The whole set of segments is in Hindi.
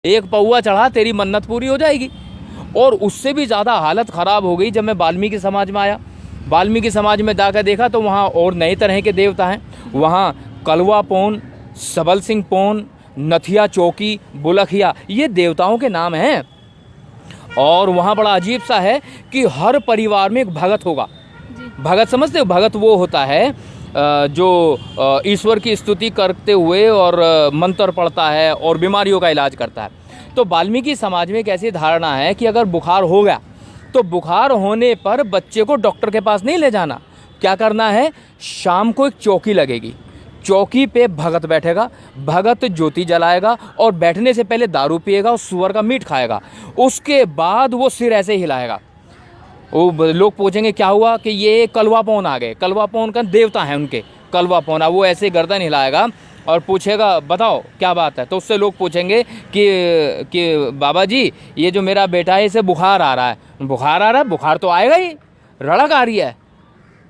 एक पौआ चढ़ा तेरी मन्नत पूरी हो जाएगी। और उससे भी ज़्यादा हालत ख़राब हो गई जब मैं वाल्मीकि समाज में आया। वाल्मीकि समाज में जाकर देखा तो वहाँ और नए तरह के देवता हैं। वहाँ कलवा पौन, सबल सिंह पौन, नथिया चौकी, बुलखिया, ये देवताओं के नाम हैं। और वहाँ बड़ा अजीब सा है कि हर परिवार में एक भगत होगा। भगत समझते हो? भगत वो होता है जो ईश्वर की स्तुति करते हुए और मंत्र पढ़ता है और बीमारियों का इलाज करता है। तो वाल्मीकि समाज में एक ऐसी धारणा है कि अगर बुखार हो गया तो बुखार होने पर बच्चे को डॉक्टर के पास नहीं ले जाना। क्या करना है? शाम को एक चौकी लगेगी, चौकी पे भगत बैठेगा, भगत ज्योति जलाएगा और बैठने से पहले दारू पिएगा और सुअर का मीट खाएगा। उसके बाद वो सिर ऐसे हिलाएगा। वो लोग पूछेंगे क्या हुआ, कि ये कलवा पौन आ गए। कलवा पौन का देवता है उनके, कलवा पौन। वो ऐसे गर्दन हिलाएगा और पूछेगा बताओ क्या बात है। तो उससे लोग पूछेंगे कि बाबा जी ये जो मेरा बेटा है इसे बुखार आ रहा है। बुखार आ रहा है? बुखार तो आएगा ही, रड़क आ रही है।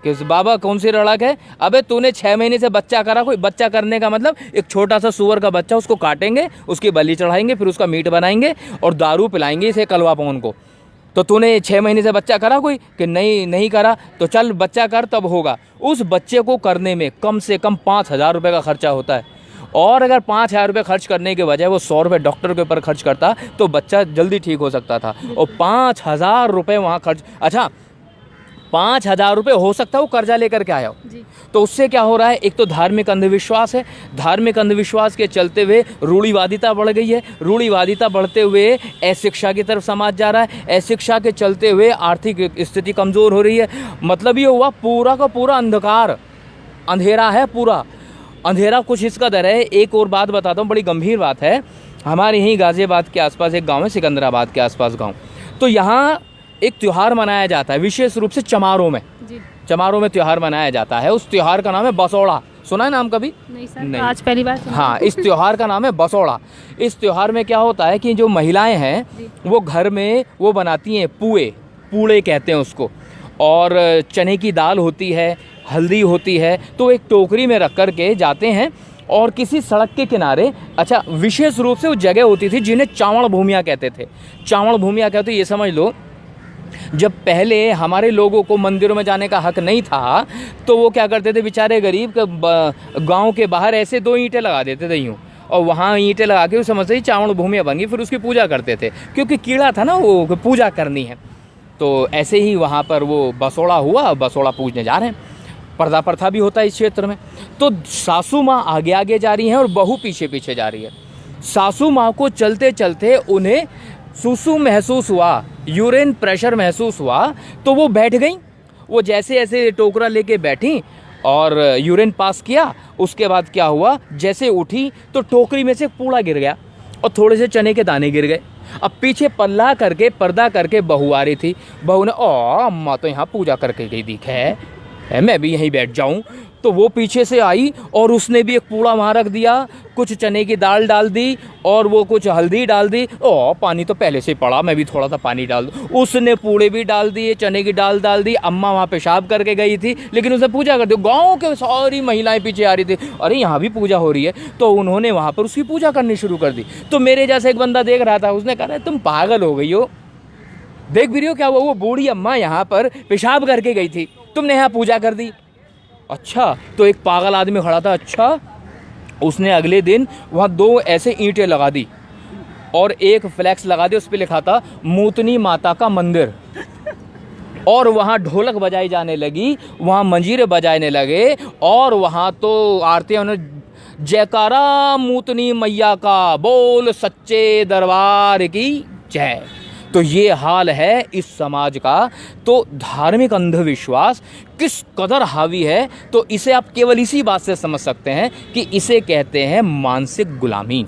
कि बाबा कौन सी रड़क है? अबे तूने 6 महीने से बच्चा करा। कोई बच्चा करने का मतलब एक छोटा सा सुअर का बच्चा, उसको काटेंगे, उसकी बलि चढ़ाएंगे, फिर उसका मीट बनाएंगे और दारू पिलाएंगे इसे कलवा पौन को। तो तूने 6 महीने से बच्चा करा कोई? कि नहीं करा। तो चल बच्चा कर तब होगा। उस बच्चे को करने में कम से कम 5,000 रुपये का खर्चा होता है। और अगर 5,000 रुपये खर्च करने के बजाय वो 100 रुपये डॉक्टर के ऊपर खर्च करता तो बच्चा जल्दी ठीक हो सकता था। और 5,000 रुपये वहाँ खर्च। अच्छा, 5,000 रुपये हो सकता है वो कर्जा लेकर के आया हो। तो उससे क्या हो रहा है? एक तो धार्मिक अंधविश्वास है। धार्मिक अंधविश्वास के चलते हुए रूढ़िवादिता बढ़ गई है। रूढ़िवादिता बढ़ते हुए अशिक्षा की तरफ समाज जा रहा है। अशिक्षा के चलते हुए आर्थिक स्थिति कमज़ोर हो रही है। मतलब ये हुआ पूरा का पूरा अंधकार, अंधेरा है पूरा। अंधेरा कुछ इस कदर है। एक और बात बताता हूँ, बड़ी गंभीर बात है। हमारे यहीं गाज़ियाबाद के आसपास एक गांव है, सिकंदराबाद के आसपास गांव। तो यहाँ एक त्यौहार मनाया जाता है, विशेष रूप से चमारों में। चमारों में त्यौहार मनाया जाता है। उस त्यौहार का नाम है बसौड़ा। सुना है नाम कभी? नहीं सर, नहीं। आज पहली बार सुना। हाँ, इस त्यौहार का नाम है बसौड़ा। इस त्यौहार में क्या होता है कि जो महिलाएं हैं वो घर में वो बनाती हैं पूड़े कहते हैं उसको। और चने की दाल होती है, हल्दी होती है। तो एक टोकरी में रख कर के जाते हैं और किसी सड़क के किनारे, अच्छा विशेष रूप से वो जगह होती थी जिन्हें चावड़ भूमियाँ कहते थे। चावड़ भूमियाँ कहते, ये समझ लो जब पहले हमारे लोगों को मंदिरों में जाने का हक नहीं था तो वो क्या करते थे बेचारे गरीब, गांव के बाहर ऐसे 2 ईंटें लगा देते थे यूँ, और वहाँ ईंटें लगा के उस समझते ही चावड़ भूमियाँ बन गई। फिर उसकी पूजा करते थे क्योंकि कीड़ा था ना, वो पूजा करनी है। तो ऐसे ही वहाँ पर वो बसौड़ा हुआ, बसौड़ा पूजने जा रहे हैं। पर्दा प्रथा भी होता है इस क्षेत्र में। तो सासू माँ आगे आगे जा रही हैं और बहू पीछे पीछे जा रही है। सासू माँ को चलते चलते उन्हें सुसु महसूस हुआ, यूरिन प्रेशर महसूस हुआ, तो वो बैठ गई। वो जैसे ऐसे टोकरा लेके बैठी और यूरिन पास किया। उसके बाद क्या हुआ, जैसे उठी तो टोकरी में से पूड़ा गिर गया और थोड़े से चने के दाने गिर गए। अब पीछे पर्दा करके बहू आ रही थी। बहू ने अम्मा तो यहाँ पूजा करके गई दिख है, मैं भी यहीं बैठ जाऊं। तो वो पीछे से आई और उसने भी एक पूड़ा वहाँ रख दिया, कुछ चने की दाल डाल दी और वो कुछ हल्दी डाल दी। पानी तो पहले से पड़ा, मैं भी थोड़ा सा पानी डाल दूँ। उसने पूड़े भी डाल दिए, चने की दाल डाल दी। अम्मा वहाँ पेशाब करके गई थी लेकिन उसने पूजा कर दी। गाँव के सारी महिलाएं पीछे आ रही थी, अरे यहाँ भी पूजा हो रही है। तो उन्होंने वहाँ पर उसकी पूजा करनी शुरू कर दी। तो मेरे जैसा एक बंदा देख रहा था, उसने कहा तुम पागल हो गई हो, देख भी रही हो क्या हुआ? वो बूढ़ी अम्मा यहाँ पर पेशाब करके गई थी, तुमने यहाँ पूजा कर दी। अच्छा, तो एक पागल आदमी खड़ा था। अच्छा, उसने अगले दिन वहाँ 2 ऐसे ईंटें लगा दी और एक फ्लैक्स लगा दी, उस पर लिखा था मूतनी माता का मंदिर। और वहाँ ढोलक बजाई जाने लगी, वहाँ मंजीरे बजाने लगे और वहाँ तो आरती उन्होंने जयकारा मूतनी मैया का, बोल सच्चे दरबार की जय। तो ये हाल है इस समाज का। तो धार्मिक अंधविश्वास किस कदर हावी है, तो इसे आप केवल इसी बात से समझ सकते हैं कि इसे कहते हैं मानसिक गुलामी।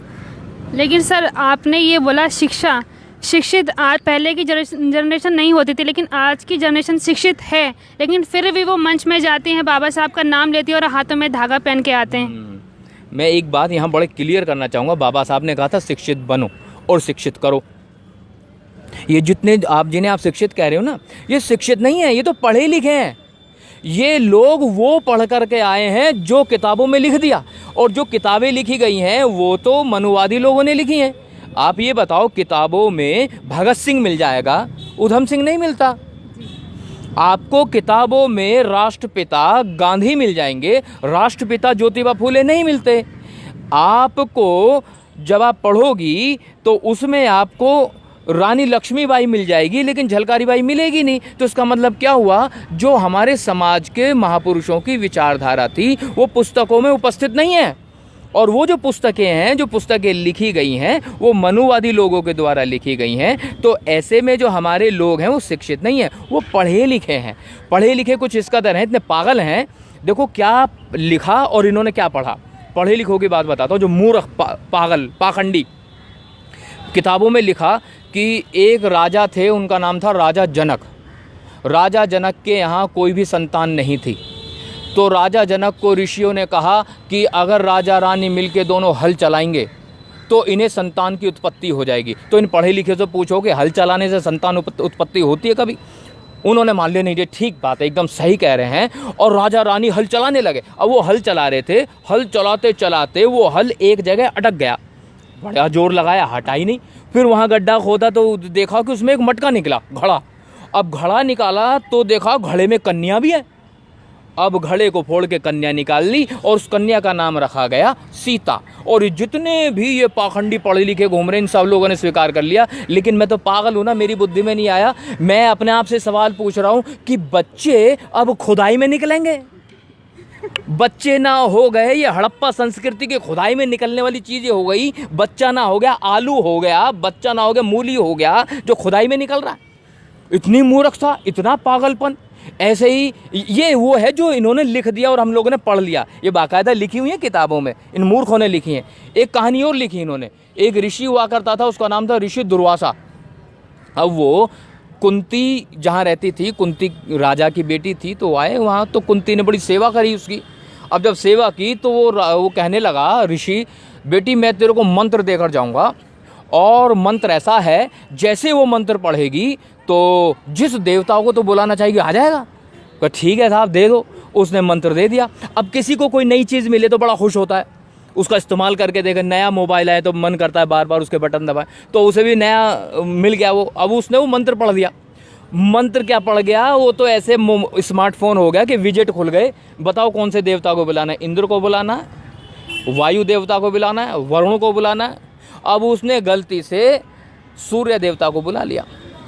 लेकिन सर आपने ये बोला शिक्षित आज पहले की जनरेशन नहीं होती थी, लेकिन आज की जनरेशन शिक्षित है, लेकिन फिर भी वो मंच में जाती हैं, बाबा साहब का नाम लेती है और हाथों में धागा पहन के आते हैं। मैं एक बात यहाँ बड़े क्लियर करना चाहूँगा। बाबा साहब ने कहा था शिक्षित बनो और शिक्षित करो। ये जिन्हें आप शिक्षित कह रहे हो ना, ये शिक्षित नहीं है, ये तो पढ़े लिखे हैं। ये लोग वो पढ़ कर के आए हैं जो किताबों में लिख दिया, और जो किताबें लिखी गई हैं वो तो मनुवादी लोगों ने लिखी हैं। आप ये बताओ, किताबों में भगत सिंह मिल जाएगा, उधम सिंह नहीं मिलता। आपको किताबों में राष्ट्रपिता गांधी मिल जाएंगे, राष्ट्रपिता ज्योतिबा फूले नहीं मिलते। आपको जब आप पढ़ोगी तो उसमें आपको रानी लक्ष्मीबाई मिल जाएगी, लेकिन झलकारी बाई मिलेगी नहीं। तो इसका मतलब क्या हुआ, जो हमारे समाज के महापुरुषों की विचारधारा थी वो पुस्तकों में उपस्थित नहीं है। और वो जो पुस्तकें हैं, जो पुस्तकें लिखी गई हैं, वो मनुवादी लोगों के द्वारा लिखी गई हैं। तो ऐसे में जो हमारे लोग हैं वो शिक्षित नहीं हैं, वो पढ़े लिखे हैं। पढ़े लिखे कुछ इस कदर हैं, इतने पागल हैं। देखो क्या लिखा और इन्होंने क्या पढ़ा। पढ़े लिखों की बात बताता हूँ, जो मूर्ख पागल पाखंडी, किताबों में लिखा कि एक राजा थे, उनका नाम था राजा जनक। राजा जनक के यहाँ कोई भी संतान नहीं थी। तो राजा जनक को ऋषियों ने कहा कि अगर राजा रानी मिलके दोनों हल चलाएंगे तो इन्हें संतान की उत्पत्ति हो जाएगी। तो इन पढ़े लिखे से पूछो कि हल चलाने से संतान उत्पत्ति होती है कभी? उन्होंने मान लिया नहीं, ये ठीक बात है, एकदम सही कह रहे हैं। और राजा रानी हल चलाने लगे। अब वो हल चला रहे थे, हल चलाते चलाते वो हल एक जगह अटक गया। बड़ा जोर लगाया, हटा ही नहीं। फिर वहाँ गड्ढा खोदा तो देखा कि उसमें एक मटका निकला, घड़ा। अब घड़ा निकाला तो देखा घड़े में कन्या भी है। अब घड़े को फोड़ के कन्या निकाल ली और उस कन्या का नाम रखा गया सीता। और जितने भी ये पाखंडी पढ़े लिखे घूम रहे, इन सब लोगों ने स्वीकार कर लिया। लेकिन मैं तो पागल हूँ ना, मेरी बुद्धि में नहीं आया। मैं अपने आप से सवाल पूछ रहा हूँ कि बच्चे अब खुदाई में निकलेंगे? बच्चे ना हो गए, ये हड़प्पा संस्कृति के खुदाई में निकलने वाली चीजें हो गई। बच्चा ना हो गया आलू हो गया, बच्चा ना हो गया मूली हो गया, जो खुदाई में निकल रहा है। इतनी मूर्खता, इतना पागलपन। ऐसे ही ये वो है जो इन्होंने लिख दिया और हम लोगों ने पढ़ लिया। ये बाकायदा लिखी हुई है किताबों में, इन मूर्खों ने लिखी है। एक कहानी और लिखी इन्होंने। एक ऋषि हुआ करता था, उसका नाम था ऋषि दुर्वासा। अब वो कुंती जहाँ रहती थी, कुंती राजा की बेटी थी, तो आए वहाँ, तो कुंती ने बड़ी सेवा करी उसकी। अब जब सेवा की तो वो कहने लगा, ऋषि बेटी मैं तेरे को मंत्र देकर जाऊँगा, और मंत्र ऐसा है जैसे वो मंत्र पढ़ेगी तो जिस देवता को तो बुलाना चाहिए आ जाएगा। तो ठीक है साहब, दे दो। उसने मंत्र दे दिया। अब किसी को कोई नई चीज़ मिले तो बड़ा खुश होता है, उसका इस्तेमाल करके देखे। नया मोबाइल आए तो मन करता है बार बार उसके बटन दबाए, तो उसे भी नया मिल गया वो। अब उसने वो मंत्र पढ़ दिया। मंत्र क्या पढ़ गया, वो तो ऐसे स्मार्टफोन हो गया कि विजेट खुल गए। बताओ कौन से देवता को बुलाना है? इंद्र को बुलाना है, वायु देवता को बुलाना है, वरुण को बुलाना है। अब उसने गलती से सूर्य देवता को बुला लिया।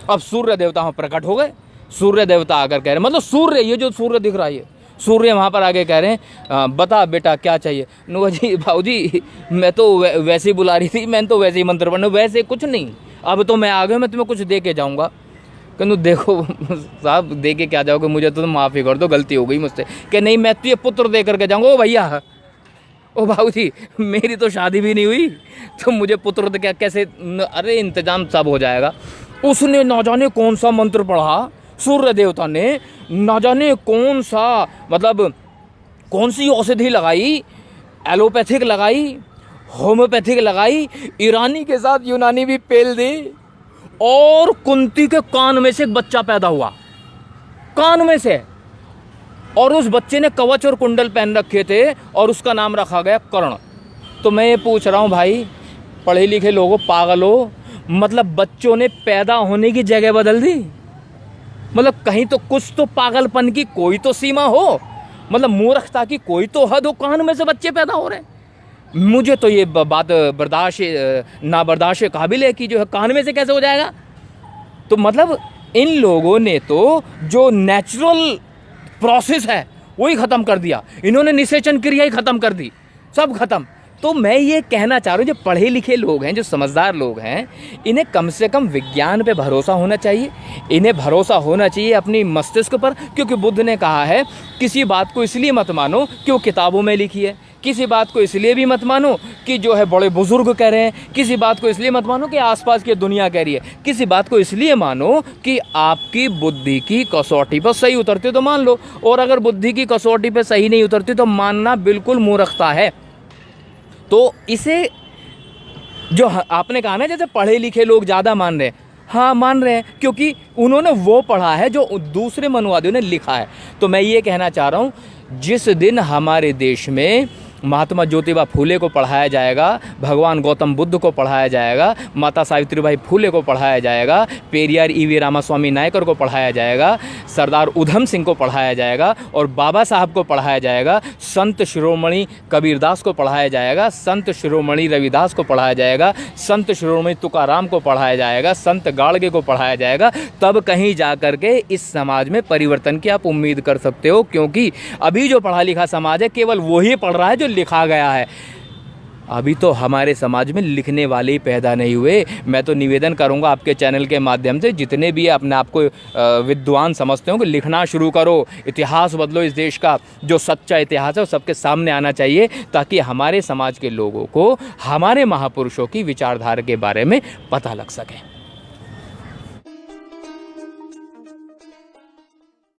अब सूर्य देवता वहाँ प्रकट हो गए। सूर्य देवता आकर कह रहे, मतलब सूर्य, ये जो सूर्य दिख रहा है, ये सूर्य वहाँ पर आगे कह रहे हैं बता बेटा क्या चाहिए। नुआ जी भाऊ जी मैं तो वैसे ही बुला रही थी, मैंने तो वैसे ही मंत्र पढ़ना, वैसे कुछ नहीं, अब तो मैं आ गया, मैं तुम्हें कुछ दे के जाऊँगा। कहूँ देखो साहब दे के क्या जाओगे, मुझे तो माफ़ी कर दो, गलती हो गई मुझसे। कि नहीं मैं तो ये पुत्र दे करके जाऊँगा। ओ भैया, ओ भाऊ जी मेरी तो शादी भी नहीं हुई, तो मुझे पुत्र तो क्या कैसे? अरे इंतजाम सब हो जाएगा। उसने ना जाने कौन सा मंत्र पढ़ा, सूर्य देवता ने ना जाने कौन सा, मतलब कौन सी औषधि लगाई, एलोपैथिक लगाई, होम्योपैथिक लगाई, ईरानी के साथ यूनानी भी पेल दी, और कुंती के कान में से एक बच्चा पैदा हुआ, कान में से। और उस बच्चे ने कवच और कुंडल पहन रखे थे और उसका नाम रखा गया कर्ण। तो मैं ये पूछ रहा हूँ भाई, पढ़े लिखे लोगों, पागल हो, मतलब बच्चों ने पैदा होने की जगह बदल दी। मतलब कहीं तो कुछ तो पागलपन की कोई तो सीमा हो, मतलब मूर्खता की कोई तो हद हो। कान में से बच्चे पैदा हो रहे हैं। मुझे तो ये बात नाबर्दाश्त काबिल है कि जो है कान में से कैसे हो जाएगा। तो मतलब इन लोगों ने तो जो नेचुरल प्रोसेस है वही ख़त्म कर दिया, इन्होंने निषेचन क्रिया ही ख़त्म कर दी, सब खत्म। तो मैं ये कहना चाह रहा हूँ, जो पढ़े लिखे लोग हैं, जो समझदार लोग हैं, इन्हें कम से कम विज्ञान पे भरोसा होना चाहिए। इन्हें भरोसा होना चाहिए अपनी मस्तिष्क पर, क्योंकि बुद्ध ने कहा है किसी बात को इसलिए मत मानो कि वो किताबों में लिखी है, किसी बात को इसलिए भी मत मानो कि जो है बड़े बुजुर्ग कह रहे हैं, किसी बात को इसलिए मत मानो कि आसपास की दुनिया कह रही है, किसी बात को इसलिए मानो कि आपकी बुद्धि की कसौटी पर सही उतरती तो मान लो, और अगर बुद्धि की कसौटी पर सही नहीं उतरती तो मानना बिल्कुल मूर्खता है। तो इसे जो आपने कहा ना, जैसे पढ़े लिखे लोग ज़्यादा मान रहे हैं, हाँ मान रहे हैं, क्योंकि उन्होंने वो पढ़ा है जो दूसरे मनुवादियों ने लिखा है। तो मैं ये कहना चाह रहा हूँ, जिस दिन हमारे देश में महात्मा ज्योतिबा फूले को पढ़ाया जाएगा, भगवान गौतम बुद्ध को पढ़ाया जाएगा, माता सावित्रीबाई फूले को पढ़ाया जाएगा, पेरियार ईवी रामास्वामी नायकर को पढ़ाया जाएगा, सरदार उधम सिंह को पढ़ाया जाएगा और बाबा साहब को पढ़ाया जाएगा, संत शिरोमणि कबीरदास को पढ़ाया जाएगा, संत शिरोमणि रविदास को पढ़ाया जाएगा, संत शिरोमणि तुकाराम को पढ़ाया जाएगा, संत गाड़गे को पढ़ाया जाएगा, तब कहीं जा कर के इस समाज में परिवर्तन की आप उम्मीद कर सकते हो। क्योंकि अभी जो पढ़ा लिखा समाज है केवल वही पढ़ रहा है जो लिखा गया है। अभी तो हमारे समाज में लिखने वाले ही पैदा नहीं हुए। मैं तो निवेदन करूंगा आपके चैनल के माध्यम से, जितने भी अपने आप को विद्वान समझते हो कि लिखना शुरू करो, इतिहास बदलो। इस देश का जो सच्चा इतिहास है वो सबके सामने आना चाहिए, ताकि हमारे समाज के लोगों को हमारे महापुरुषों की विचारधारा के बारे में पता लग सके।